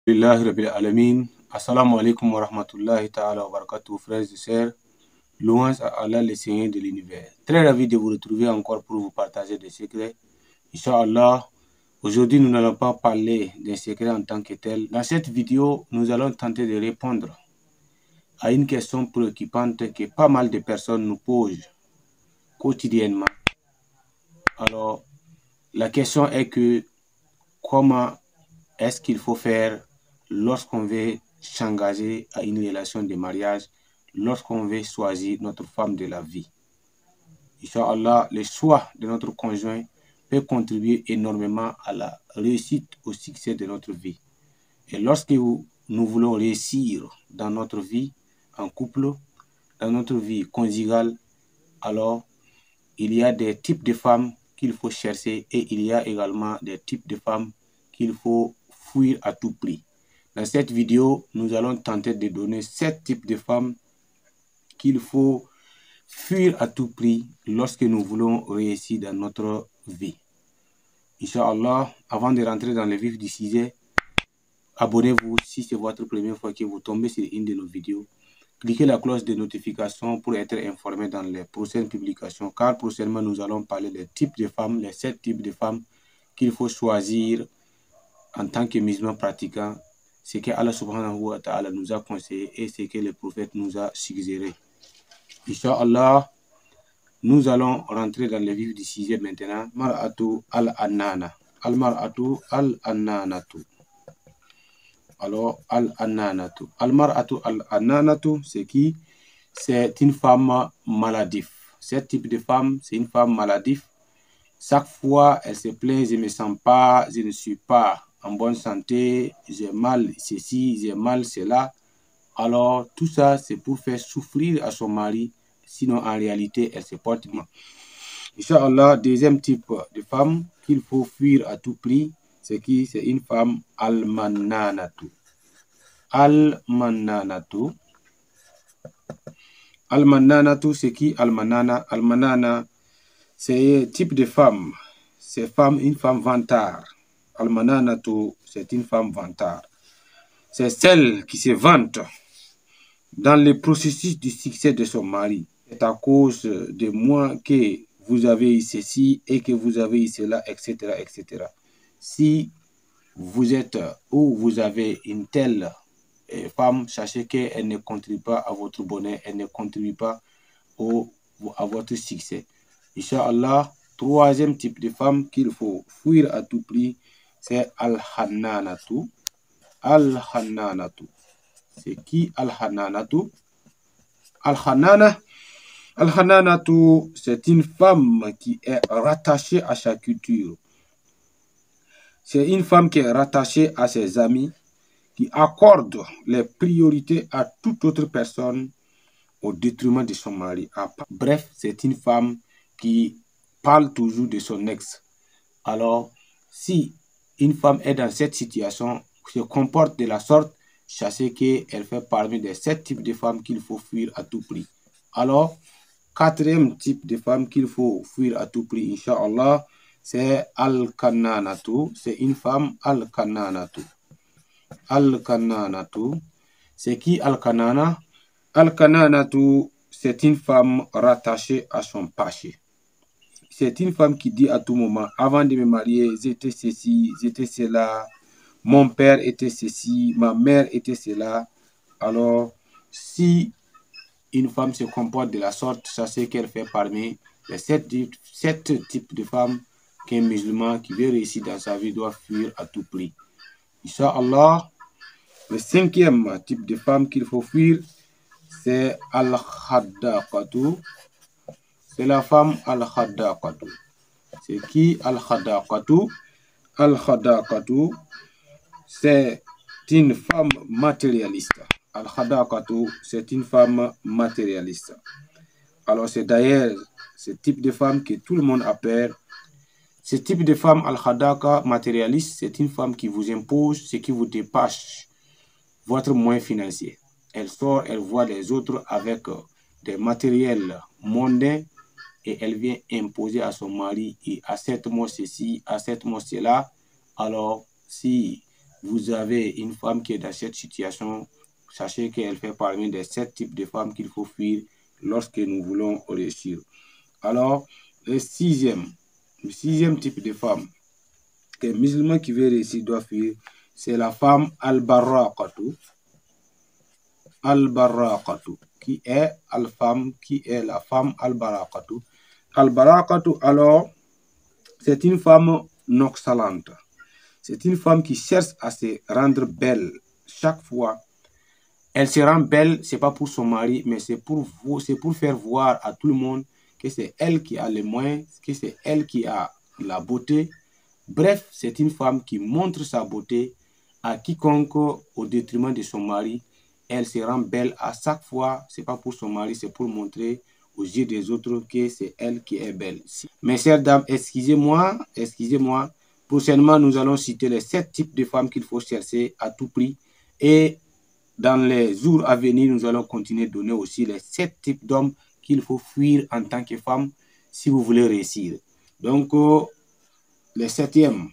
Billahi Rabbil Alamin. Assalamu alaikum wa rahmatullahi ta'ala wa barakatuh, frères et sœurs. Louange à Allah, le Seigneur de l'univers. Très ravi de vous retrouver encore pour vous partager des secrets. Inch'Allah, aujourd'hui nous n'allons pas parler des secrets en tant que tel. Dans cette vidéo, nous allons tenter de répondre à une question préoccupante que pas mal de personnes nous posent quotidiennement. Alors, la question est que comment est-ce qu'il faut faire lorsqu'on veut s'engager à une relation de mariage, lorsqu'on veut choisir notre femme de la vie. Inch'Allah, le choix de notre conjoint peut contribuer énormément à la réussite, au succès de notre vie. Et lorsque nous voulons réussir dans notre vie en couple, dans notre vie conjugale, alors il y a des types de femmes qu'il faut chercher et il y a également des types de femmes qu'il faut fuir à tout prix. Dans cette vidéo, nous allons tenter de donner 7 types de femmes qu'il faut fuir à tout prix lorsque nous voulons réussir dans notre vie. Inch'Allah, avant de rentrer dans le vif du sujet, abonnez-vous si c'est votre première fois que vous tombez sur une de nos vidéos. Cliquez la cloche de notification pour être informé dans les prochaines publications, car prochainement nous allons parler des types de femmes, les 7 types de femmes qu'il faut choisir en tant que musulman pratiquant, ce que Allah subhanahu wa ta'ala nous a conseillé et ce que le prophète nous a suggéré. Inch'Allah, nous allons rentrer dans le vif du sujet maintenant. Mar'atu al-annana. Al-mar'atu al-annanatu. Alors, al-annanatu. Al-mar'atu al-annanatu, c'est qui? C'est une femme maladive. Ce type de femme, c'est une femme maladive. Chaque fois, elle se plaint, je ne me sens pas, je ne suis pas en bonne santé, j'ai mal ceci, j'ai mal cela. Alors, tout ça, c'est pour faire souffrir à son mari. Sinon, en réalité, elle se porte bien. Inch'Allah, deuxième type de femme qu'il faut fuir à tout prix, c'est qui? C'est une femme al-mannanatu. Al-mannanatu. Al-mannanatu, c'est qui? Al-mannana. Al-mannana, c'est un type de femme. C'est une femme vantard. Al-mannanatu, c'est une femme vantard. C'est celle qui se vante dans le processus du succès de son mari. C'est à cause de moi que vous avez eu ceci et que vous avez eu cela, etc., etc. Si vous êtes ou vous avez une telle femme, sachez qu'elle ne contribue pas à votre bonheur, elle ne contribue pas à votre succès. Inch'Allah, troisième type de femme qu'il faut fuir à tout prix, c'est al-hannanatu. Al-hannanatu. C'est qui al-hannanatu? Al-hannana. Al-hannanatu, c'est une femme qui est rattachée à sa culture. C'est une femme qui est rattachée à ses amis, qui accorde les priorités à toute autre personne au détriment de son mari. Bref, c'est une femme qui parle toujours de son ex. Alors, si une femme est dans cette situation, se comporte de la sorte, sachez qu'elle fait parmi des 7 types de femmes qu'il faut fuir à tout prix. Alors, quatrième type de femme qu'il faut fuir à tout prix, Inch'Allah, c'est al-kannanatu. C'est une femme al-kannanatu. Al-kannanatu. C'est qui al-kannana? Al-kannanatu, c'est une femme rattachée à son passé. C'est une femme qui dit à tout moment, avant de me marier, j'étais ceci, j'étais cela, mon père était ceci, ma mère était cela. Alors, si une femme se comporte de la sorte, sachez qu'elle fait parmi les 7 types de femmes qu'un musulman qui veut réussir dans sa vie doit fuir à tout prix. Inch'Allah, le 5e type de femme qu'il faut fuir, c'est al-khaddaqatu. C'est la femme al-khaddaqatu. C'est qui al-khaddaqatu? Al-khaddaqatu, c'est une femme matérialiste. Al-khaddaqatu, c'est une femme matérialiste. Alors c'est d'ailleurs ce type de femme que tout le monde a peur. Ce type de femme al-khadaqa matérialiste, c'est une femme qui vous impose ce qui vous dépasse votre moyen financier. Elle sort, elle voit les autres avec des matériels mondains et elle vient imposer à son mari et à cette mois ceci, à cette mois cela. Alors si vous avez une femme qui est dans cette situation, sachez qu'elle fait parmi des 7 types de femmes qu'il faut fuir lorsque nous voulons réussir. Alors, le sixième type de femme que les musulmans qui veulent réussir doivent fuir, c'est la femme al-barraqatu. Al-barraqatu, qui est la femme al-barraqatu. Al-barraqatu, alors, c'est une femme noxalante. C'est une femme qui cherche à se rendre belle chaque fois. Elle se rend belle, c'est pas pour son mari, mais c'est pour faire voir à tout le monde que c'est elle qui a les moyens, que c'est elle qui a la beauté. Bref, c'est une femme qui montre sa beauté à quiconque au détriment de son mari. Elle se rend belle à chaque fois, c'est pas pour son mari, c'est pour montrer aux yeux des autres que c'est elle qui est belle. Mes chères dames, excusez-moi. Prochainement, nous allons citer les 7 types de femmes qu'il faut chercher à tout prix. Et dans les jours à venir, nous allons continuer de donner aussi les 7 types d'hommes qu'il faut fuir en tant que femme si vous voulez réussir. Donc, le septième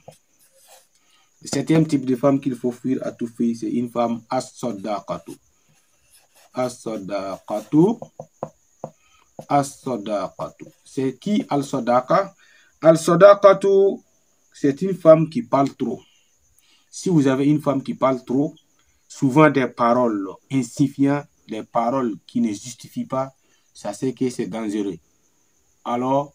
type de femme qu'il faut fuir à tout prix, c'est une femme as-sadaqatu. As-sadaqatu. C'est qui al-sadaqa? Al-sadaqatu, c'est une femme qui parle trop. Si vous avez une femme qui parle trop, souvent des paroles insignifiantes, des paroles qui ne justifient pas, ça c'est que c'est dangereux. Alors,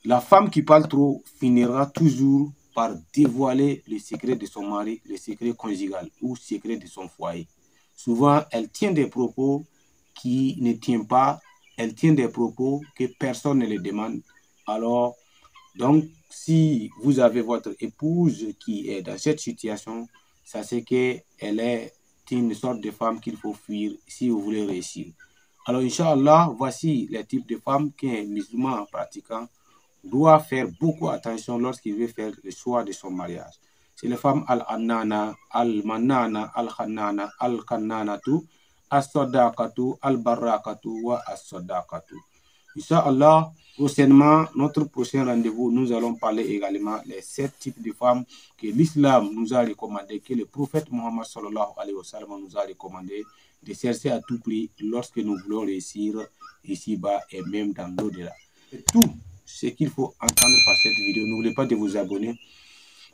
la femme qui parle trop finira toujours par dévoiler le secret de son mari, le secret conjugal ou le secret de son foyer. Souvent, elle tient des propos qui ne tiennent pas, elle tient des propos que personne ne le demande. Alors, donc, si vous avez votre épouse qui est dans cette situation, sachez qu'elle est une sorte de femme qu'il faut fuir si vous voulez réussir. Alors, Inch'Allah, voici les types de femmes qu'un musulman pratiquant doit faire beaucoup attention lorsqu'il veut faire le choix de son mariage. C'est les femmes al-annana, al-manana, al-khanana, al-kannanatu, as-sadaqatu, al-barrakatu wa as-sadaqatu. Inch'Allah, prochainement, notre prochain rendez-vous, nous allons parler également des 7 types de femmes que l'islam nous a recommandé, que le prophète Mohammed sallallahu alayhi wa sallam nous a recommandé de chercher à tout prix lorsque nous voulons réussir ici-bas et même dans l'au-delà. C'est tout ce qu'il faut entendre par cette vidéo. N'oubliez pas de vous abonner.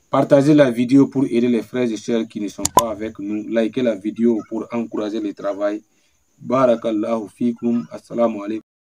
Partagez la vidéo pour aider les frères et sœurs qui ne sont pas avec nous. Likez la vidéo pour encourager le travail. Barakallahu fikum. Assalamu alaikum.